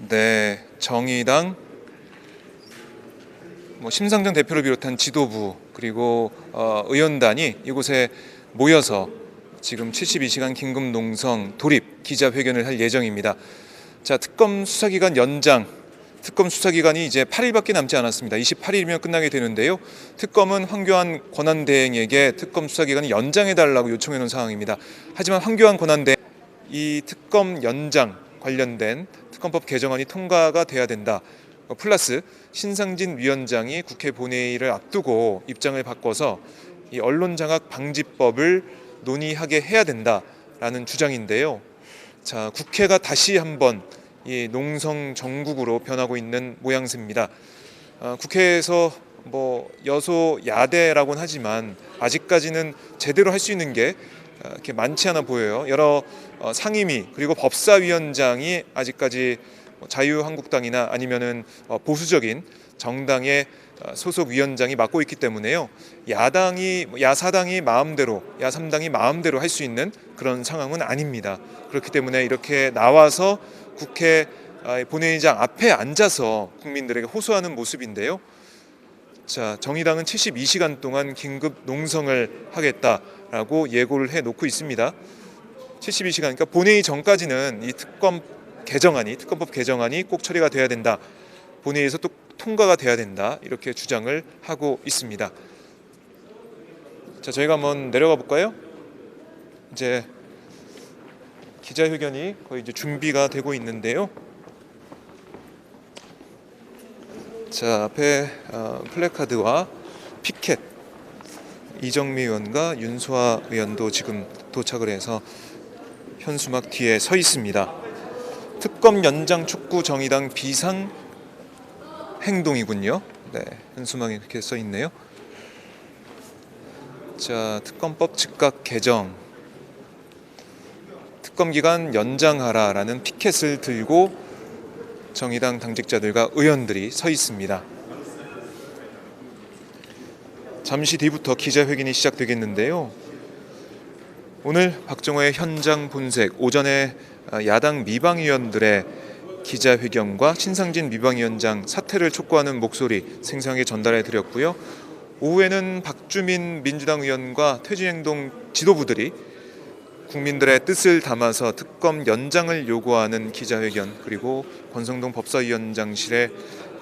네, 정의당 심상정 대표를 비롯한 지도부 그리고 의원단이 이곳에 모여서 지금 72시간 긴급 농성 돌입 기자회견을 할 예정입니다. 자, 특검 수사기간 연장, 특검 수사기간이 이제 8일밖에 남지 않았습니다. 28일이면 끝나게 되는데요. 특검은 황교안 권한대행에게 특검 수사기간을 연장해달라고 요청해 놓은 상황입니다. 하지만 황교안 권한대행 이 특검 연장 관련된 특검법 개정안이 통과가 돼야 된다. 플러스 신상진 위원장이 국회 본회의를 앞두고 입장을 바꿔서 이 언론장악 방지법을 논의하게 해야 된다라는 주장인데요. 자, 국회가 다시 한번 이 농성 정국으로 변하고 있는 모양새입니다. 국회에서 여소 야대라고는 하지만 아직까지는 제대로 할 수 있는 게 이렇게 많지 않아 보여요. 여러 상임위 그리고 법사위원장이 아직까지 자유한국당이나 아니면은 보수적인 정당의 소속 위원장이 맡고 있기 때문에요. 야사당이 마음대로, 야삼당이 마음대로 할 수 있는 그런 상황은 아닙니다. 그렇기 때문에 이렇게 나와서 국회 본회의장 앞에 앉아서 국민들에게 호소하는 모습인데요. 자, 정의당은 72시간 동안 긴급 농성을 하겠다라고 예고를 해놓고 있습니다. 72시간, 그러니까 본회의 전까지는 이 특검법 개정안이 꼭 처리가 돼야 된다. 본회의에서 또 통과가 돼야 된다. 이렇게 주장을 하고 있습니다. 자, 저희가 한번 내려가 볼까요? 이제 기자회견이 거의 이제 준비가 되고 있는데요. 자, 앞에 플래카드와 피켓, 이정미 의원과 윤소아 의원도 지금 도착을 해서 현수막 뒤에 서 있습니다. 특검 연장 촉구 정의당 비상 행동이군요. 네, 현수막에 이렇게 써 있네요. 자, 특검법 즉각 개정, 특검 기간 연장하라라는 피켓을 들고 정의당 당직자들과 의원들이 서 있습니다. 잠시 뒤부터 기자회견이 시작되겠는데요. 오늘 박정호의 현장 본색, 오전에 야당 미방위원들의 기자회견과 신상진 미방위원장 사퇴를 촉구하는 목소리 생생하게 전달해 드렸고요. 오후에는 박주민 민주당 의원과 퇴진행동 지도부들이 국민들의 뜻을 담아서 특검 연장을 요구하는 기자회견, 그리고 권성동 법사위원장실에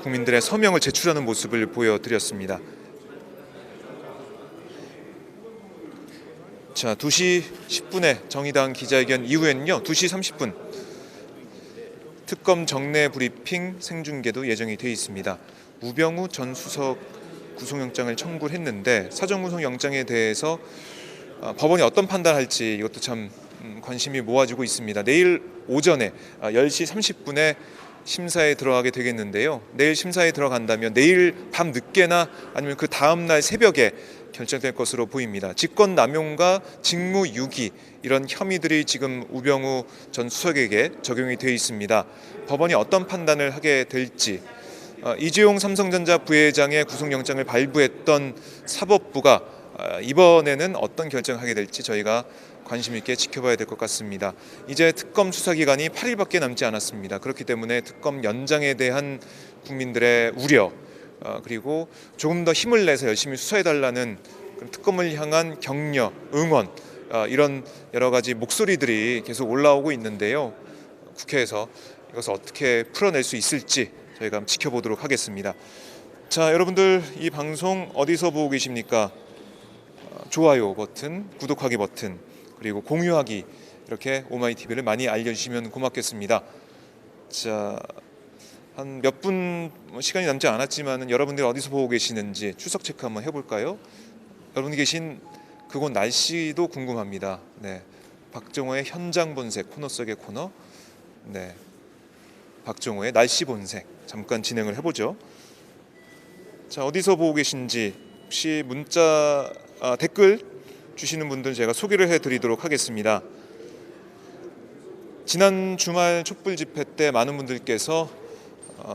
국민들의 서명을 제출하는 모습을 보여드렸습니다. 자, 2시 10분에 정의당 기자회견 이후에는요, 2시 30분 특검 정례 브리핑 생중계도 예정이 되어 있습니다. 우병우 전 수석 구속영장을 청구를 했는데 사전 구속영장에 대해서 법원이 어떤 판단할지 이것도 참 관심이 모아지고 있습니다. 내일 오전에 10시 30분에 심사에 들어가게 되겠는데요. 내일 심사에 들어간다면 내일 밤 늦게나 아니면 그 다음 날 새벽에 결정될 것으로 보입니다. 직권남용과 직무유기 이런 혐의들이 지금 우병우 전 수석에게 적용이 되어 있습니다. 법원이 어떤 판단을 하게 될지, 이재용 삼성전자 부회장의 구속영장을 발부했던 사법부가 이번에는 어떤 결정을 하게 될지 저희가 관심 있게 지켜봐야 될 것 같습니다. 이제 특검 수사 기간이 8일밖에 남지 않았습니다. 그렇기 때문에 특검 연장에 대한 국민들의 우려, 그리고 조금 더 힘을 내서 열심히 수사해달라는 특검을 향한 격려, 응원, 이런 여러 가지 목소리들이 계속 올라오고 있는데요. 국회에서 이것을 어떻게 풀어낼 수 있을지 저희가 한번 지켜보도록 하겠습니다. 자, 여러분들 이 방송 어디서 보고 계십니까? 좋아요 버튼, 구독하기 버튼, 그리고 공유하기, 이렇게 오마이TV를 많이 알려주시면 고맙겠습니다. 자, 한 몇 분 시간이 남지 않았지만 여러분들이 어디서 보고 계시는지 출석 체크 한번 해볼까요? 여러분이 계신 그곳 날씨도 궁금합니다. 네, 박정호의 현장 본색 코너 속의 코너, 네, 박정호의 날씨 본색 잠깐 진행을 해보죠. 자, 어디서 보고 계신지 혹시 문자 댓글 주시는 분들 제가 소개를 해드리도록 하겠습니다. 지난 주말 촛불 집회 때 많은 분들께서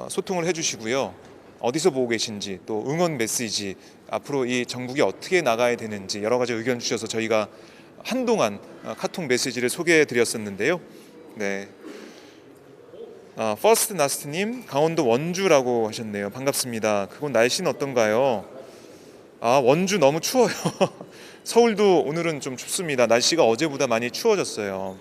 소통을 해주시고요. 어디서 보고 계신지, 또 응원 메시지, 앞으로 이 전국이 어떻게 나가야 되는지 여러 가지 의견 주셔서 저희가 한동안 카톡 메시지를 소개해 드렸었는데요. 네, 퍼스트 나스트님 강원도 원주라고 하셨네요. 반갑습니다. 그곳 날씨는 어떤가요? 원주 너무 추워요. 서울도 오늘은 좀 춥습니다. 날씨가 어제보다 많이 추워졌어요.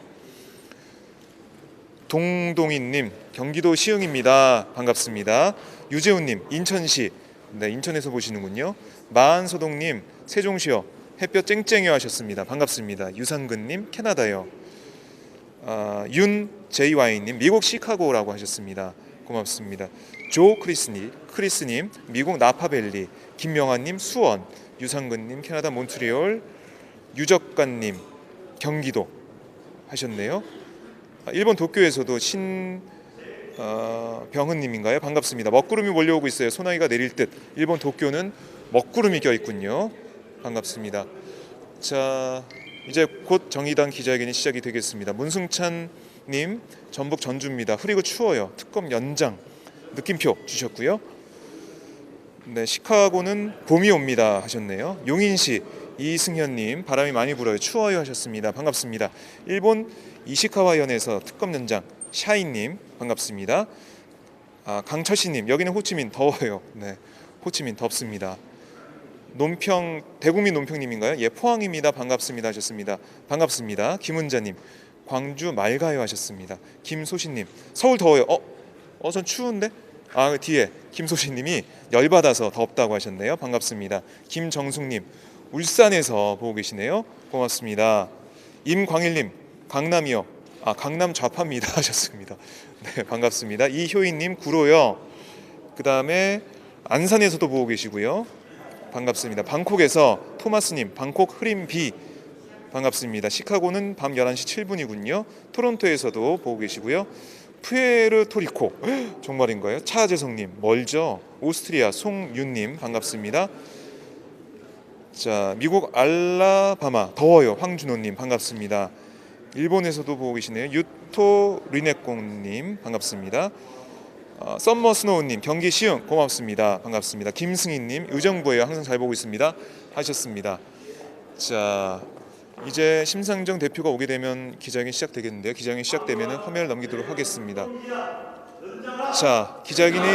동동희님 경기도 시흥입니다. 반갑습니다. 유재훈님 인천시, 네, 인천에서 보시는군요. 마한소동님 세종시요. 햇볕 쨍쨍해요 하셨습니다. 반갑습니다. 유상근님 캐나다요. 윤JY님 미국 시카고라고 하셨습니다. 고맙습니다. 조 크리스님 미국 나파밸리, 김명환님 수원, 유상근님 캐나다 몬트리올, 유적관님 경기도 하셨네요. 일본 도쿄에서도 병은님인가요? 반갑습니다. 먹구름이 몰려오고 있어요. 소나기가 내릴 듯. 일본 도쿄는 먹구름이 껴있군요. 반갑습니다. 자, 이제 곧 정의당 기자회견이 시작이 되겠습니다. 문승찬님 전북 전주입니다. 흐리고 추워요. 특검 연장 느낌표 주셨고요. 네, 시카고는 봄이 옵니다 하셨네요. 용인시 이승현님 바람이 많이 불어요. 추워요 하셨습니다. 반갑습니다. 일본 이시카와현에서 특검 연장 샤이님 반갑습니다. 강철씨님 여기는 호치민 더워요. 네, 호치민 덥습니다. 논평 대국민 논평님인가요? 예, 포항입니다. 반갑습니다 하셨습니다. 반갑습니다. 김은자님 광주 맑아요 하셨습니다. 김소신님 서울 더워요. 전 추운데? 뒤에 김소신님이 열받아서 덥다고 하셨네요. 반갑습니다. 김정숙님 울산에서 보고 계시네요. 고맙습니다. 임광일님 강남이요. 강남 좌파입니다 하셨습니다. 네, 반갑습니다. 이효인님 구로요. 그 다음에 안산에서도 보고 계시고요. 반갑습니다. 방콕에서 토마스님 방콕 흐린 비 반갑습니다. 시카고는 밤 11시 7분이군요. 토론토에서도 보고 계시고요. 푸에르토리코 정말인가요? 차재성님 멀죠? 오스트리아 송윤님 반갑습니다. 자, 미국 알라바마 더워요. 황준호님 반갑습니다. 일본에서도 보고 계시네요. 유토 리네꽁님 반갑습니다. 썸머 스노우님 경기 시흥 고맙습니다. 반갑습니다. 김승희님 의정부예요. 항상 잘 보고 있습니다 하셨습니다. 자, 이제 심상정 대표가 오게 되면 기자회견이 시작되겠는데요. 기자회견이 시작되면 화면을 넘기도록 하겠습니다. 자, 기자회견이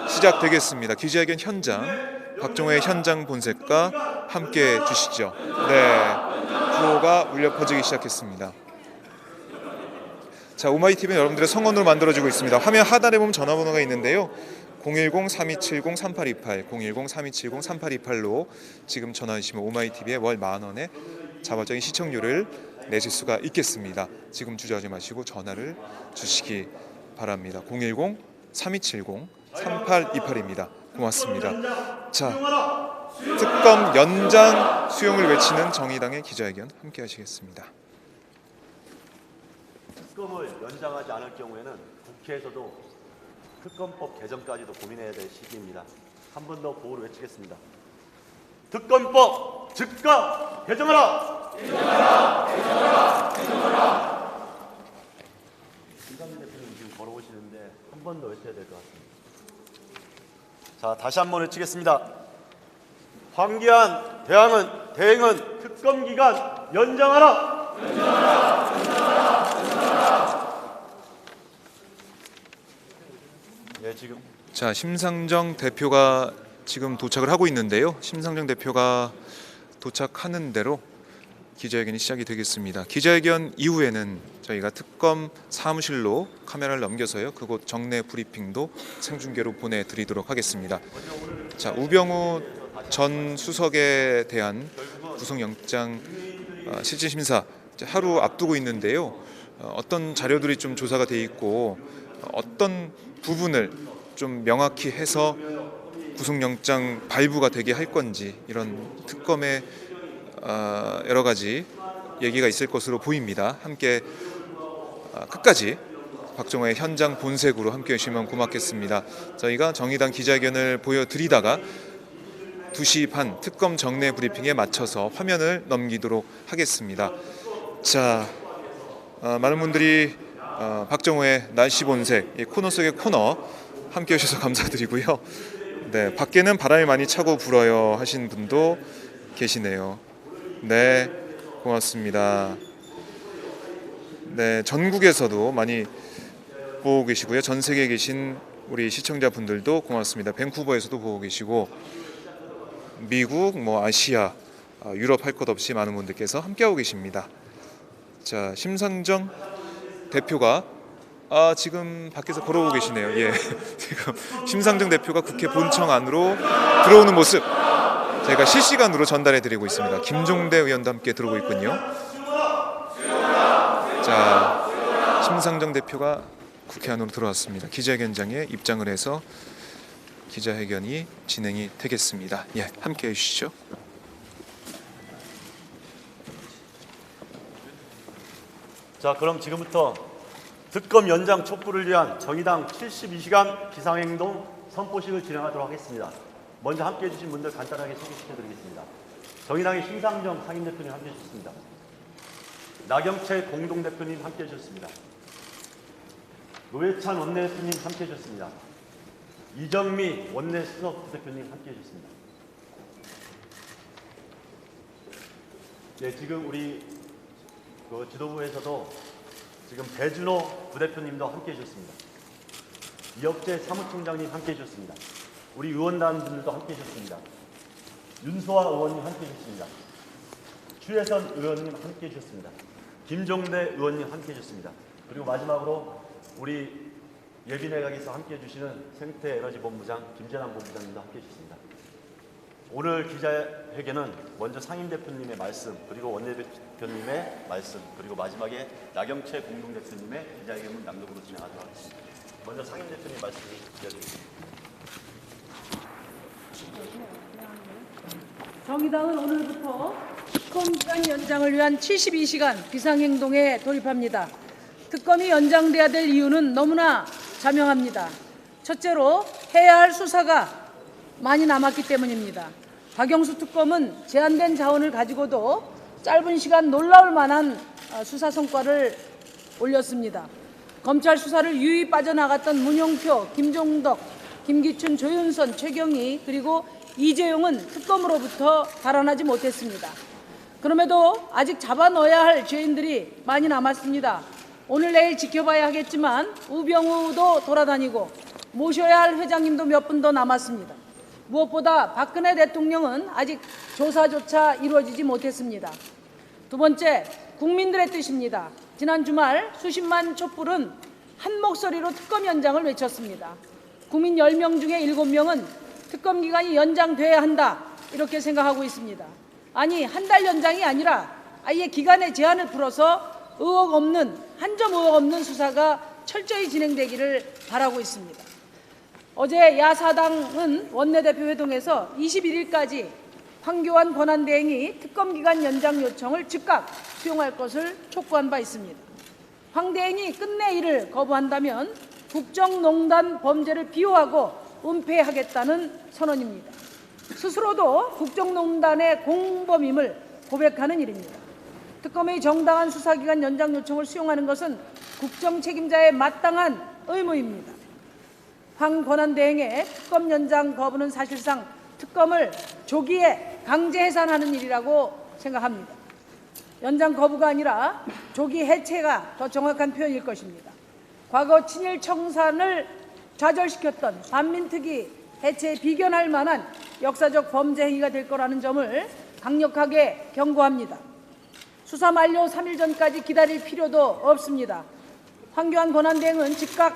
시작되겠습니다. 기자회견 현장 박종호의 현장 본색과 함께 주시죠. 네, 구호가 울려 퍼지기 시작했습니다. 자, 오마이TV는 여러분들의 성원으로 만들어지고 있습니다. 화면 하단에 보면 전화번호가 있는데요. 010-3270-3828, 010-3270-3828로 지금 전화 주시면 오마이TV에 월 10,000원의 자발적인 시청률을 내실 수가 있겠습니다. 지금 주저하지 마시고 전화를 주시기 바랍니다. 010-3270-3828입니다. 고맙습니다. 자, 특검 연장 수용을 외치는 정의당의 기자회견 함께 하시겠습니다. 특검을 연장하지 않을 경우에는 국회에서도 특검법 개정까지도 고민해야 될 시기입니다. 한 번 더 구호를 외치겠습니다. 특검법 즉각 개정하라! 개정하라! 개정하라! 개정하라! 김상민 대표님 지금 걸어오시는데 한 번 더 외쳐야 될 것 같습니다. 자, 다시 한 번 외치겠습니다. 황기안 대행은 특검 기간 연장하라! 연장하라! 연장하라! 네, 지금 자, 심상정 대표가 지금 도착을 하고 있는데요. 심상정 대표가 도착하는 대로 기자회견이 시작이 되겠습니다. 기자회견 이후에는 저희가 특검 사무실로 카메라를 넘겨서요. 그곳 정례 브리핑도 생중계로 보내드리도록 하겠습니다. 자, 우병우 전 수석에 대한 구속영장 실질심사 하루 앞두고 있는데요. 어떤 자료들이 좀 조사가 돼 있고 어떤 부분을 좀 명확히 해서 구속영장 발부가 되게 할 건지 이런 특검의 여러 가지 얘기가 있을 것으로 보입니다. 함께 끝까지 박정호의 현장 본색으로 함께 해주시면 고맙겠습니다. 저희가 정의당 기자회견을 보여드리다가 2시 반 특검 정례 브리핑에 맞춰서 화면을 넘기도록 하겠습니다. 자, 많은 분들이 박정호의 날씨 본색 이 코너 속의 코너 함께 해주셔서 감사드리고요. 네, 밖에는 바람이 많이 차고 불어요 하신 분도 계시네요. 네, 고맙습니다. 네, 전국에서도 많이 보고 계시고요. 전 세계에 계신 우리 시청자분들도 고맙습니다. 밴쿠버에서도 보고 계시고 미국, 아시아, 유럽 할 것 없이 많은 분들께서 함께하고 계십니다. 자, 심상정 대표가 지금 밖에서 걸어오고 계시네요. 예, 지금 심상정 대표가 국회 본청 안으로 들어오는 모습 저희가 실시간으로 전달해드리고 있습니다. 김종대 의원도 함께 들어오고 있군요. 자, 심상정 대표가 국회 안으로 들어왔습니다. 기자회견장에 입장을 해서 기자회견이 진행이 되겠습니다. 예, 함께해 주시죠. 자, 그럼 지금부터 특검 연장 촉구를 위한 정의당 72시간 비상행동 선포식을 진행하도록 하겠습니다. 먼저 함께해 주신 분들 간단하게 소개시켜드리겠습니다. 정의당의 심상정 상임대표님 함께해 주셨습니다. 나경채 공동대표님 함께해 주셨습니다. 노회찬 원내대표님 함께해 주셨습니다. 이정미 원내수석부대표님 함께해 주셨습니다. 네, 지금 우리 지도부에서도 지금 배준호 부대표님도 함께해 주셨습니다. 이혁재 사무총장님 함께해 주셨습니다. 우리 의원단 분들도 함께해 주셨습니다. 윤소아 의원님 함께해 주셨습니다. 추혜선 의원님 함께해 주셨습니다. 김종대 의원님 함께해 주셨습니다. 그리고 마지막으로 우리 예비내각에서 함께해 주시는 생태에너지본부장 김재남 본부장님도 함께해 주셨습니다. 오늘 기자회견은 먼저 상임대표님의 말씀, 그리고 원내대표님의 말씀, 그리고 마지막에 나경채 공동대표님의 기자회견문 낭독으로 진행하도록 하겠습니다. 먼저 상임대표님 말씀을 드리겠습니다. 정의당은 오늘부터 특검기간 연장을 위한 72시간 비상행동에 돌입합니다. 특검이 연장돼야 될 이유는 너무나 자명합니다. 첫째로 해야 할 수사가 많이 남았기 때문입니다. 박영수 특검은 제한된 자원을 가지고도 짧은 시간 놀라울 만한 수사 성과를 올렸습니다. 검찰 수사를 유유히 빠져나갔던 문용표, 김종덕, 김기춘, 조윤선, 최경희 그리고 이재용은 특검으로부터 달아나지 못했습니다. 그럼에도 아직 잡아 넣어야 할 죄인들이 많이 남았습니다. 오늘 내일 지켜봐야 하겠지만 우병우도 돌아다니고 모셔야 할 회장님도 몇 분 더 남았습니다. 무엇보다 박근혜 대통령은 아직 조사조차 이루어지지 못했습니다. 두 번째, 국민들의 뜻입니다. 지난 주말 수십만 촛불은 한 목소리로 특검 연장을 외쳤습니다. 국민 10명 중에 7명은 특검 기간이 연장돼야 한다 이렇게 생각하고 있습니다. 아니, 한 달 연장이 아니라 아예 기간의 제한을 풀어서 한 점 의혹 없는 수사가 철저히 진행되기를 바라고 있습니다. 어제 야사당은 원내대표 회동에서 21일까지 황교안 권한대행이 특검기간 연장 요청을 즉각 수용할 것을 촉구한 바 있습니다. 황 대행이 끝내 이를 거부한다면 국정농단 범죄를 비호하고 은폐하겠다는 선언입니다. 스스로도 국정농단의 공범임을 고백하는 일입니다. 특검의 정당한 수사기간 연장 요청을 수용하는 것은 국정책임자의 마땅한 의무입니다. 황 권한대행의 특검 연장 거부는 사실상 특검을 조기에 강제 해산하는 일이라고 생각합니다. 연장 거부가 아니라 조기 해체가 더 정확한 표현일 것입니다. 과거 친일 청산을 좌절시켰던 반민특위 해체에 비견할 만한 역사적 범죄 행위가 될 거라는 점을 강력하게 경고합니다. 수사 만료 3일 전까지 기다릴 필요도 없습니다. 황교안 권한대행은 즉각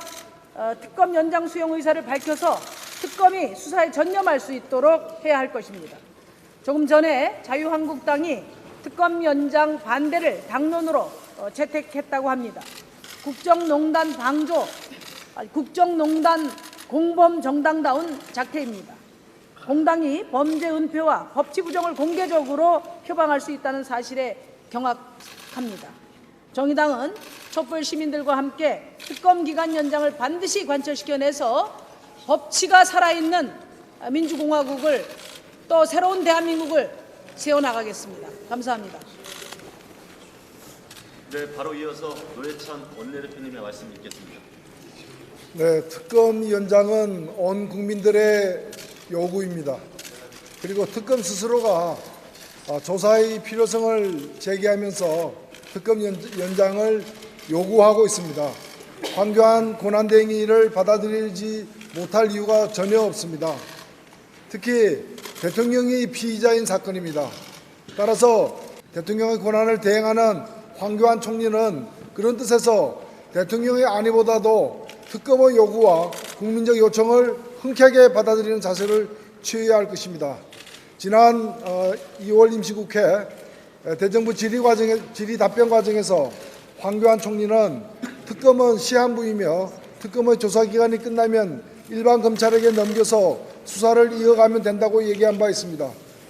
특검 연장 수용 의사를 밝혀서 특검이 수사에 전념할 수 있도록 해야 할 것입니다. 조금 전에 자유한국당이 특검 연장 반대를 당론으로 채택했다고 합니다. 국정농단 공범 정당다운 작태입니다. 공당이 범죄 은폐와 법치 부정을 공개적으로 표방할 수 있다는 사실에 경악합니다. 정의당은 촛불 시민들과 함께 특검 기간 연장을 반드시 관철시켜내서 법치가 살아있는 민주공화국을 또 새로운 대한민국을 세워나가겠습니다. 감사합니다. 네, 바로 이어서 노회찬 원내대표님의 말씀 듣겠습니다. 네, 특검 연장은 온 국민들의 요구입니다. 그리고 특검 스스로가 조사의 필요성을 제기하면서 특검 연장을 요구하고 있습니다. 황교안 권한대행이를 받아들이지 못할 이유가 전혀 없습니다. 특히 대통령이 피의자인 사건입니다. 따라서 대통령의 권한을 대행하는 황교안 총리는 그런 뜻에서 대통령의 안위보다도 특검의 요구와 국민적 요청을 흔쾌하게 받아들이는 자세를 취해야 할 것입니다. 지난 2월 임시국회 대정부 질의 답변 과정에서 황교안 총리는 특검은 시한부이며 특검의 조사기간이 끝나면 일반 검찰에게 넘겨서 수사를 이어가면 된다고 얘기한 바 있습니다.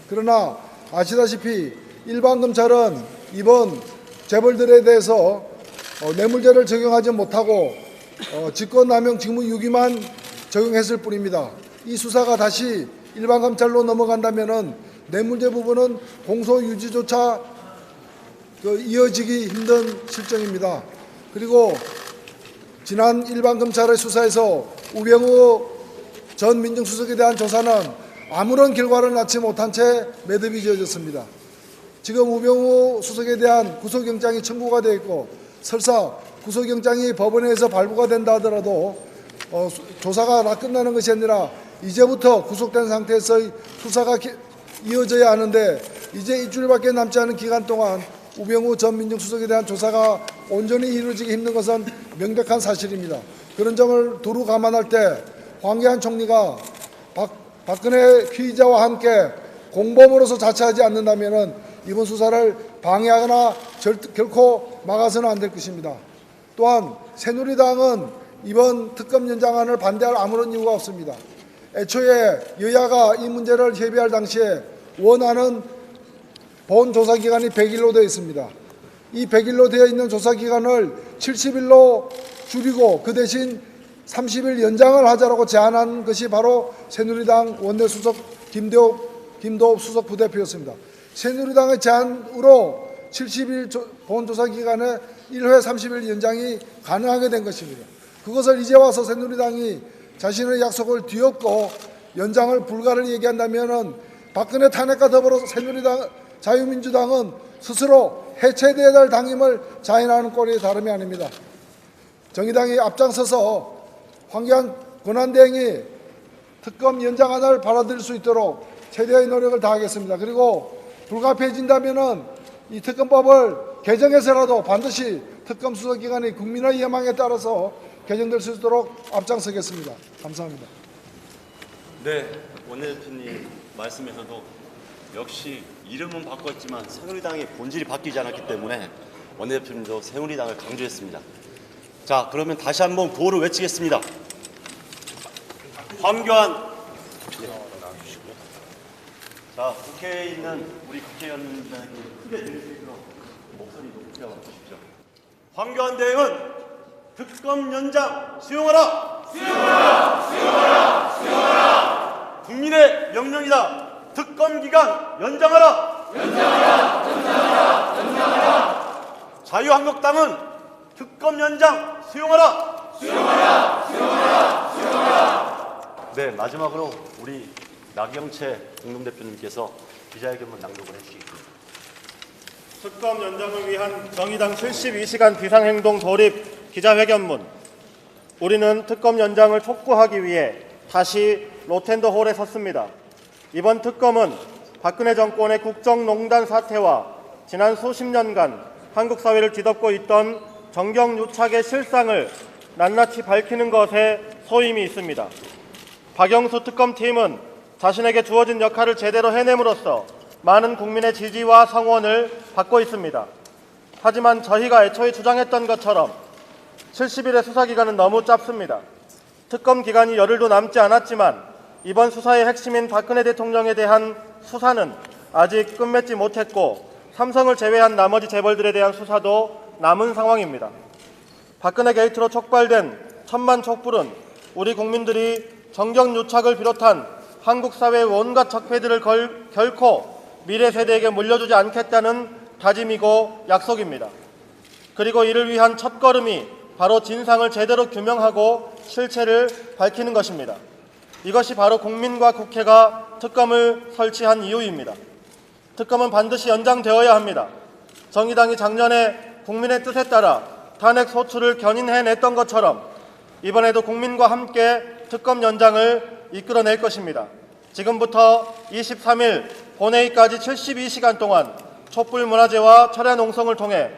그러나 아시다시피 일반 검찰은 이번 재벌들에 대해서 뇌물죄를 적용하지 못하고 직권남용 직무유기만 적용했을 뿐입니다. 이 수사가 다시 일반 검찰로 넘어간다면 뇌물죄 부분은 공소 유지조차 이어지기 힘든 실정입니다. 그리고 지난 일반 검찰의 수사에서 우병우 전 민정수석에 대한 조사는 아무런 결과를 낳지 못한 채 매듭이 지어졌습니다. 지금 우병우 수석에 대한 구속영장이 청구가 되어 있고 설사 구속영장이 법원에서 발부가 된다 하더라도 조사가 다 끝나는 것이 아니라 이제부터 구속된 상태에서의 수사가 이어져야 하는데 이제 일주일밖에 남지 않은 기간 동안 우병우 전 민정수석에 대한 조사가 온전히 이루어지기 힘든 것은 명백한 사실입니다. 그런 점을 두루 감안할 때 황교안 총리가 박근혜 피의자와 함께 공범으로서 자처하지 않는다면 이번 수사를 방해하거나 결코 막아서는 안 될 것입니다. 또한 새누리당은 이번 특검 연장안을 반대할 아무런 이유가 없습니다. 애초에 여야가 이 문제를 협의할 당시에 원하는 본 조사기간이 100일로 되어 있습니다. 이 100일로 되어 있는 조사기간을 70일로 줄이고 그 대신 30일 연장을 하자라고 제안한 것이 바로 새누리당 원내수석 김도읍 수석 부대표였습니다. 새누리당의 제안으로 70일 본조사기간에 1회 30일 연장이 가능하게 된 것입니다. 그것을 이제 와서 새누리당이 자신의 약속을 뒤엎고 연장을 불가를 얘기한다면 박근혜 탄핵과 더불어 새누리당, 자유민주당은 스스로 해체되어야 할 당임을 자인하는 꼴이 다름이 아닙니다. 정의당이 앞장서서 황교안 권한대행이 특검 연장안을 받아들일 수 있도록 최대의 노력을 다하겠습니다. 그리고 불가피해진다면 이 특검법을 개정해서라도 반드시 특검 수사기관이 국민의 예망에 따라서 개정될 수 있도록 앞장서겠습니다. 감사합니다. 네, 원내대표님 말씀에서도 역시 이름은 바꿨지만 새누리당의 본질이 바뀌지 않았기 때문에 원내대표님도 새누리당을 강조했습니다. 자, 그러면 다시 한번 구호를 외치겠습니다. 황교안. 자, 국회에 있는 우리 국회의원님들에게 크게 들릴 수 있도록 목소리 높게 해주십시오. 황교안 대행은 특검 연장 수용하라! 수용하라! 수용하라! 수용하라! 국민의 명령이다. 특검 기간 연장하라! 연장하라! 연장하라! 연장하라! 자유한국당은 특검 연장 수용하라! 수용하라! 수용하라! 수용하라! 네, 마지막으로 우리 나경채 공동대표님께서 기자회견문 낭독을 해주시겠습니다. 특검 연장을 위한 정의당 72시간 비상행동 돌입 기자회견문. 우리는 특검 연장을 촉구하기 위해 다시 로텐더홀에 섰습니다. 이번 특검은 박근혜 정권의 국정농단 사태와 지난 수십 년간 한국 사회를 뒤덮고 있던 정경유착의 실상을 낱낱이 밝히는 것에 소임이 있습니다. 박영수 특검팀은 자신에게 주어진 역할을 제대로 해냄으로써 많은 국민의 지지와 성원을 받고 있습니다. 하지만 저희가 애초에 주장했던 것처럼 70일의 수사기간은 너무 짧습니다. 특검 기간이 열흘도 남지 않았지만 이번 수사의 핵심인 박근혜 대통령에 대한 수사는 아직 끝맺지 못했고 삼성을 제외한 나머지 재벌들에 대한 수사도 남은 상황입니다. 박근혜 게이트로 촉발된 천만 촛불은 우리 국민들이 정경유착을 비롯한 한국 사회의 온갖 적폐들을 결코 미래 세대에게 물려주지 않겠다는 다짐이고 약속입니다. 그리고 이를 위한 첫걸음이 바로 진상을 제대로 규명하고 실체를 밝히는 것입니다. 이것이 바로 국민과 국회가 특검을 설치한 이유입니다. 특검은 반드시 연장되어야 합니다. 정의당이 작년에 국민의 뜻에 따라 탄핵 소추를 견인해냈던 것처럼 이번에도 국민과 함께 특검 연장을 이끌어낼 것입니다. 지금부터 23일 본회의까지 72시간 동안 촛불 문화제와 철야 농성을 통해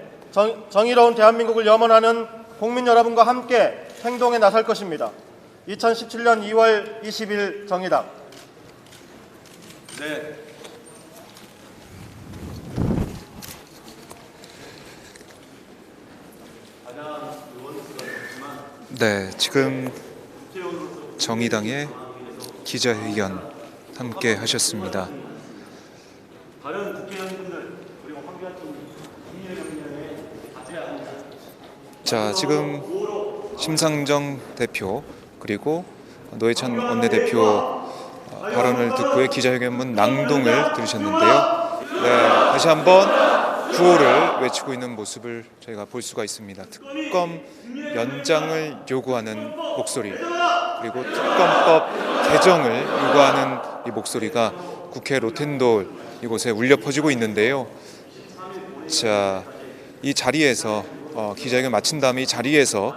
정의로운 대한민국을 염원하는 국민 여러분과 함께 행동에 나설 것입니다. 2017년 2월 20일 정의당. 네, 지금 정의당의 기자회견 함께 하셨습니다. 다른 국회의원분들 그리고 황교안 자, 지금 심상정 대표 그리고 노회찬 원내대표 발언을 듣고의 기자회견문 낭동을 들으셨는데요. 네, 다시 한번 구호를 외치고 있는 모습을 저희가 볼 수가 있습니다. 특검 연장을 요구하는 목소리, 그리고 특검법 개정을 요구하는 이 목소리가 국회 로텐도홀 이곳에 울려 퍼지고 있는데요. 자, 이 자리에서 기자회견 마친 다음에 이 자리에서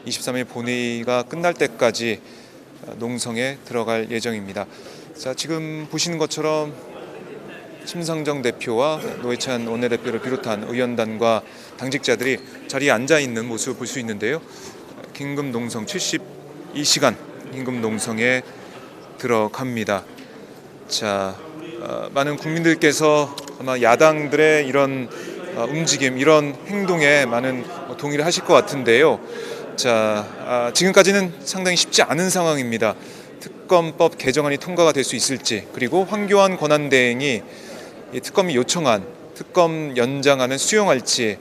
23일 본회의가 끝날 때까지 농성에 들어갈 예정입니다. 자, 지금 보시는 것처럼 심상정 대표와 노회찬 원내대표를 비롯한 의원단과 당직자들이 자리에 앉아 있는 모습을 볼 수 있는데요. 긴급 농성 72시간 긴급 농성에 들어갑니다. 자, 많은 국민들께서 아마 야당들의 이런 움직임, 이런 행동에 많은 동의를 하실 것 같은데요. 자, 지금까지는 상당히 쉽지 않은 상황입니다. 특검법 개정안이 통과가 될 수 있을지, 그리고 황교안 권한대행이 이 특검이 요청한 특검 연장안을 수용할지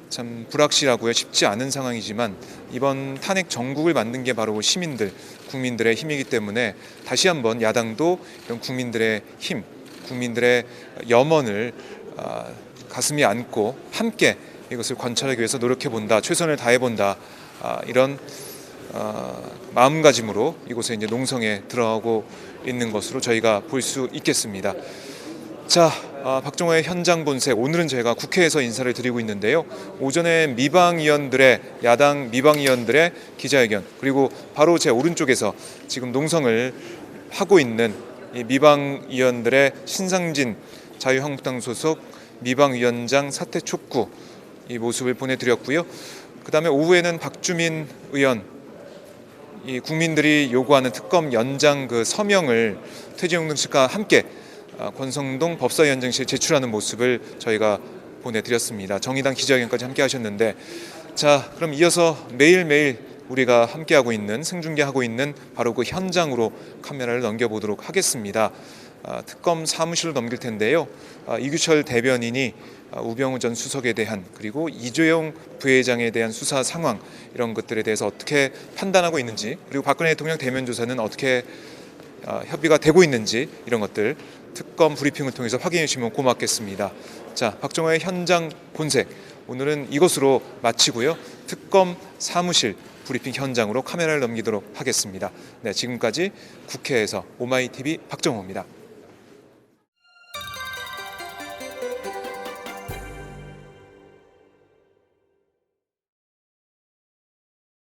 참 불확실하고요. 쉽지 않은 상황이지만 이번 탄핵 정국을 만든 게 바로 시민들, 국민들의 힘이기 때문에 다시 한번 야당도 이런 국민들의 힘, 국민들의 염원을 가슴에 안고 함께 이것을 관찰하기 위해서 노력해본다, 최선을 다해본다, 이런 마음가짐으로 이곳에 이제 농성에 들어가고 있는 것으로 저희가 볼 수 있겠습니다. 자, 박정호의 현장 본색, 오늘은 제가 국회에서 인사를 드리고 있는데요. 오전에 야당 미방위원들의 기자회견, 그리고 바로 제 오른쪽에서 지금 농성을 하고 있는 이 미방위원들의 신상진 자유한국당 소속 미방위원장 사퇴 촉구 이 모습을 보내드렸고요. 그 다음에 오후에는 박주민 의원, 이 국민들이 요구하는 특검 연장 그 서명을 퇴진용 씨과 함께 권성동 법사위원장실에 제출하는 모습을 저희가 보내드렸습니다. 정의당 기자회견까지 함께 하셨는데, 자, 그럼 이어서 매일매일 우리가 함께하고 있는, 생중계하고 있는 바로 그 현장으로 카메라를 넘겨보도록 하겠습니다. 특검 사무실로 넘길 텐데요. 이규철 대변인이 우병우 전 수석에 대한, 그리고 이재용 부회장에 대한 수사 상황, 이런 것들에 대해서 어떻게 판단하고 있는지, 그리고 박근혜 대통령 대면 조사는 어떻게 협의가 되고 있는지, 이런 것들 특검 브리핑을 통해서 확인해 주시면 고맙겠습니다. 자, 박정호의 현장 본색, 오늘은 이것으로 마치고요. 특검 사무실 브리핑 현장으로 카메라를 넘기도록 하겠습니다. 네, 지금까지 국회에서 오마이TV 박정호입니다.